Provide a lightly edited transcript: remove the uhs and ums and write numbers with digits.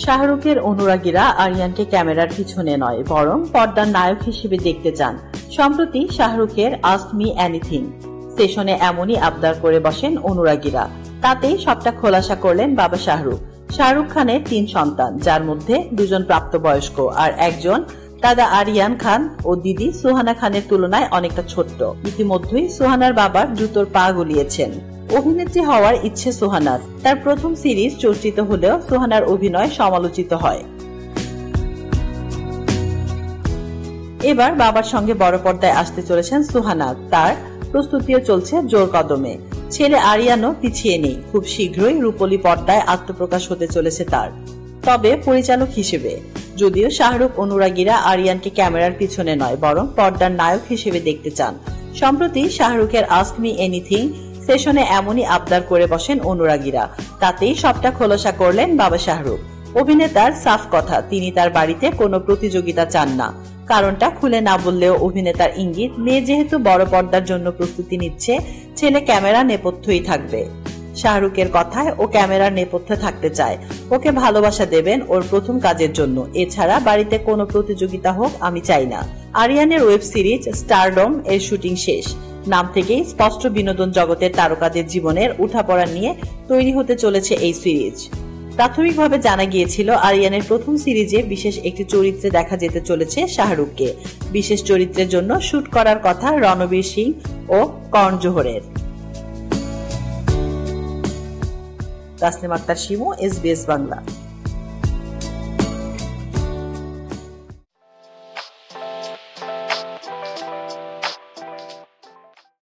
শাহরুখের অনুরাগীরা আরিয়ানকে ক্যামেরার পিছনে নয় বরং পর্দার নায়ক হিসেবে দেখতে চান। সম্প্রতি শাহরুখের আস্ক মি এনিথিং সেশনে এমনই আবদার করে বসেন অনুরাগীরা। তাতেই সবটা খোলাসা করলেন বাবা শাহরুখ। শাহরুখ খানের 3 সন্তান, যার মধ্যে 2জন প্রাপ্তবয়স্ক আর একজন দাদা আরিয়ান খান ও দিদি সুহানা খানের তুলনায় অনেকটা ছোট্ট। ইতিমধ্যেই সুহানার বাবার জুতোর পা গলিয়েছেন। অভিনেত্রী হওয়ার ইচ্ছে সুহানার। তার প্রথম সিরিজ চর্চিত হলেও সুহানার অভিনয় সমালোচিত হয়। এবার বাবার সঙ্গে বড় পর্দায় আসতে চলেছেন সুহানা। তার প্রস্তুতিও চলছে জোর কদমে। ছেলে আরিয়ানও পিছিয়ে নেই। খুব শীঘ্রই রূপলী পর্দায় আত্মপ্রকাশ হতে চলেছে তার, তবে পরিচালক হিসেবে। যদিও শাহরুখ অনুরাগীরা আরিয়ানকে ক্যামেরার পিছনে নয় বরং পর্দার নায়ক হিসেবে দেখতে চান। সম্প্রতি শাহরুখের আস্ক মি এনিথিং সেশনে এমনই আবদার করে বসেন অনুরাগীরা। তাতেই সবটা খোলাসা করলেন বাবা শাহরুখ। অভিনেতার সাফ কথা, তিনি তার বাড়িতে কোনো প্রতিযোগিতা চান না। কারণটা খুলে না বললেও অভিনেতার ইঙ্গিত, মেয়ে যেহেতু বড় পর্দার জন্য প্রস্তুতি নিচ্ছে, ছেলে ক্যামেরা নেপথ্যই থাকবে। শাহরুখের কথায় ও ক্যামেরার নেপথ্যে থাকতে চায়। ওকে ভালোবাসা দেবেন ওর প্রথম কাজের জন্য। এছাড়া বাড়িতে কোনো প্রতিযোগিতা হোক আমি চাই না। আরিয়ানের ওয়েব সিরিজ স্টারডম এর শুটিং শেষ। নাম থেকেই স্পষ্ট বিনোদন জগতের তারকাদের জীবনের উঠাপড়া নিয়ে তৈরি হতে চলেছে এই সিরিজ। প্রাথমিকভাবে জানা গিয়েছিল আরিয়ানের প্রথম সিরিজে বিশেষ একটি চরিত্রে দেখা যেতে চলেছে শাহরুখকে। বিশেষ চরিত্রের জন্য শুট করার কথা রণবীর সিং ও করণ জোহরের। তাসনিম আক্তার শিমু, SBS বাংলা।